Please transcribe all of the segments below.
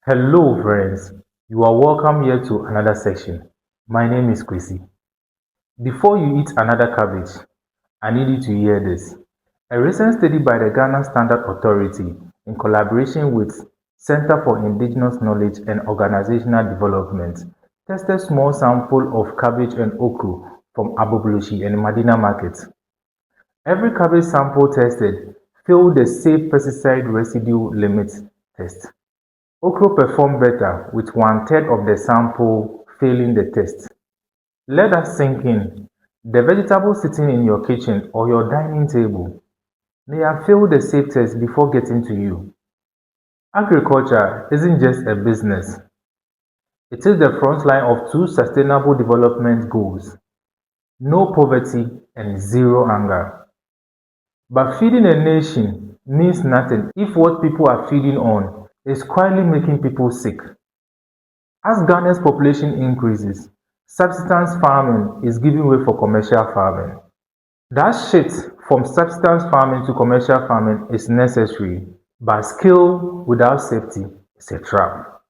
Hello friends, you are welcome here to another section. My name is Qwesi. Before you eat another cabbage, I need you to hear this. A recent study by the Ghana Standard Authority in collaboration with Center for Indigenous Knowledge and Organizational Development tested small sample of cabbage and okra from Agbogbloshie and Madina markets. Every cabbage sample tested failed the safe pesticide residue limit test. Okra performed better, with one-third of the sample failing the test. Let that sink in. The vegetables sitting in your kitchen or your dining table may have failed the safe test before getting to you. Agriculture isn't just a business. It is the front line of two sustainable development goals: no poverty and zero hunger. But feeding a nation means nothing if what people are feeding on is quietly making people sick. As Ghana's population increases, subsistence farming is giving way for commercial farming. That shift from subsistence farming to commercial farming is necessary, but skill without safety is a trap.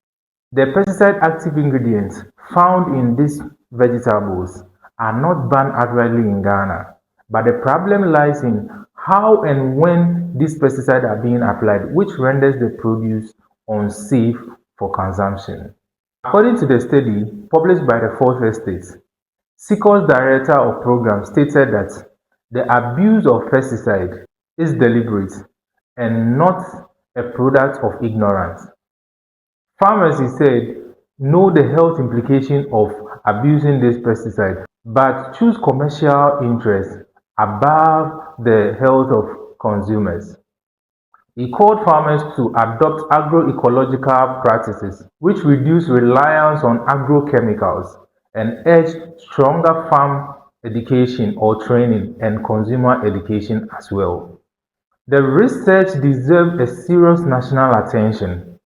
The pesticide active ingredients found in these vegetables are not banned outrightly in Ghana, but the problem lies in how and when these pesticides are being applied, which renders the produce unsafe for consumption. According to the study published by the Fourth Estate, CIKOD's Director of Program stated that the abuse of pesticide is deliberate and not a product of ignorance. Farmers, he said, know the health implications of abusing this pesticide, but choose commercial interests above the health of consumers. He called farmers to adopt agroecological practices, which reduce reliance on agrochemicals, and urged stronger farm education or training and consumer education as well. The research deserves a serious national attention.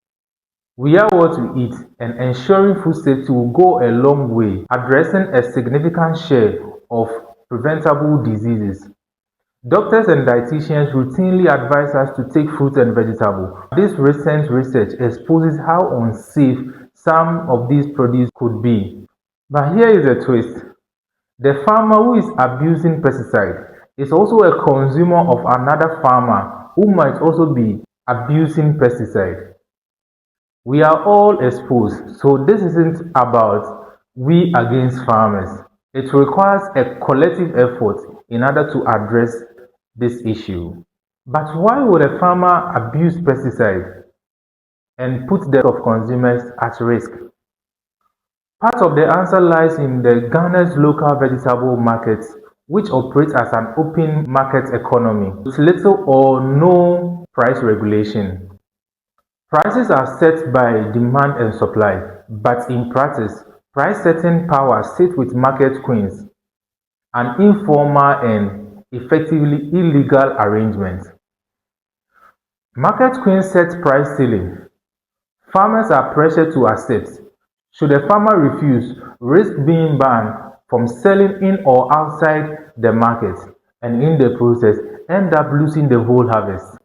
We are what we eat, and ensuring food safety will go a long way addressing a significant share of preventable diseases. Doctors and dietitians routinely advise us to take fruits and vegetables. This recent research exposes how unsafe some of these produce could be. But here is a twist. The farmer who is abusing pesticide is also a consumer of another farmer who might also be abusing pesticide. We are all exposed, so this isn't about we against farmers. It requires a collective effort in order to address this issue. But why would a farmer abuse pesticide and put the health of consumers at risk? Part of the answer lies in the Ghana's local vegetable markets, which operate as an open market economy with little or no price regulation. Prices are set by demand and supply, but in practice, price setting power sits with market queens, an informal and effectively illegal arrangement. Market queens set price ceiling. Farmers are pressured to accept. Should a farmer refuse, risk being banned from selling in or outside the market, and in the process end up losing the whole harvest.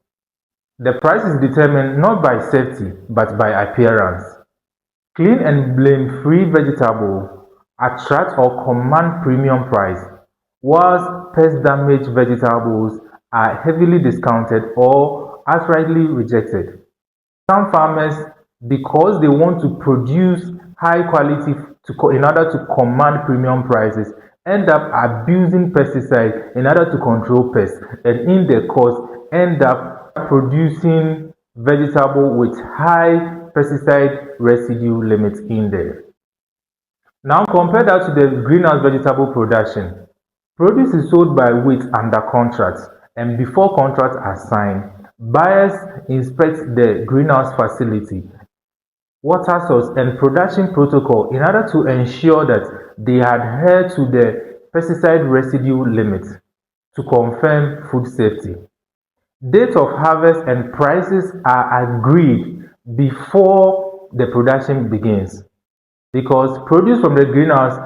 The price is determined not by safety but by appearance. Clean and blame-free vegetables attract or command premium price, whilst pest-damaged vegetables are heavily discounted or outrightly rejected. Some farmers, because they want to produce high quality in order to command premium prices, end up abusing pesticides in order to control pests, and in the course end up producing vegetable with high pesticide residue limits in there. Now compare that to the greenhouse vegetable production. Produce is sold by weight under contract, and before contracts are signed, buyers inspect the greenhouse facility, water source, and production protocol in order to ensure that they adhere to the pesticide residue limit to confirm food safety. Dates of harvest and prices are agreed before the production begins, because produce from the greenhouse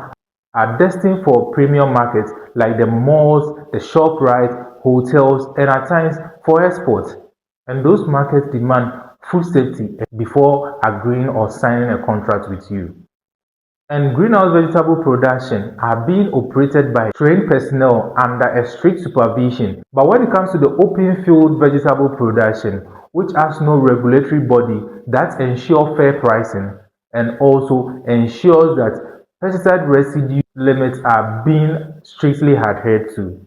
are destined for premium markets like the malls, the ShopRite, hotels, and at times for export. And those markets demand food safety before agreeing or signing a contract with you. And greenhouse vegetable production are being operated by trained personnel under a strict supervision. But when it comes to the open field vegetable production, which has no regulatory body that ensures fair pricing and also ensures that pesticide residue limits are being strictly adhered to.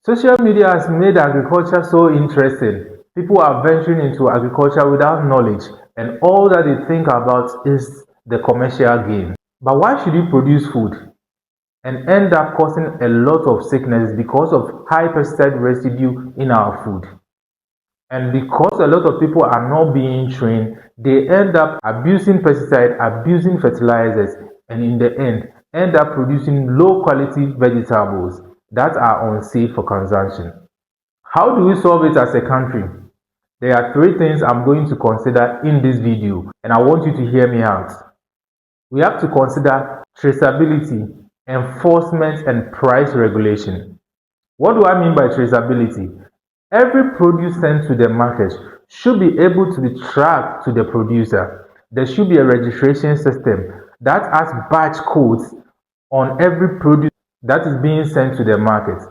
Social media has made agriculture so interesting. People are venturing into agriculture without knowledge, and all that they think about is the commercial gain. But why should you produce food and end up causing a lot of sickness because of high pesticide residue in our food? And because a lot of people are not being trained, they end up abusing pesticide, abusing fertilizers, and in the end up producing low quality vegetables that are unsafe for consumption. How do we solve it as a country? There are three things I'm going to consider in this video, and I want you to hear me out. We have to consider traceability, enforcement, and price regulation. What do I mean by traceability? Every produce sent to the market should be able to be tracked to the producer. There should be a registration system that has batch codes on every produce that is being sent to the market.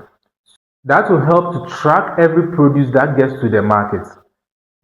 That will help to track every produce that gets to the market.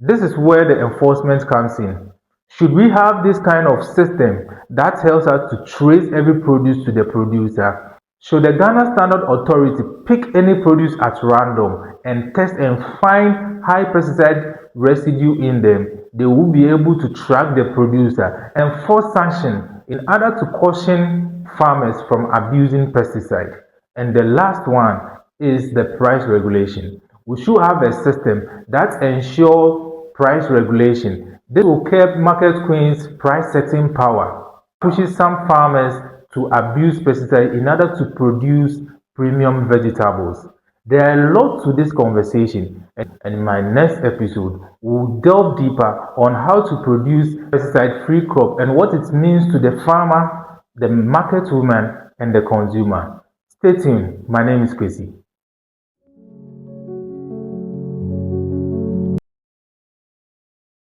This is where the enforcement comes in. Should we have this kind of system that helps us to trace every produce to the producer? Should the Ghana Standard Authority pick any produce at random and test and find high pesticide residue in them? They will be able to track the producer and enforce sanctions in order to caution farmers from abusing pesticide. And the last one is the price regulation. We should have a system that ensures price regulation. This will curb market queens' price setting power, pushes some farmers to abuse pesticide in order to produce premium vegetables. There are a lot to this conversation, and in my next episode, we'll delve deeper on how to produce pesticide-free crop and what it means to the farmer, the market woman, and the consumer. Stay tuned. My name is Qwesi.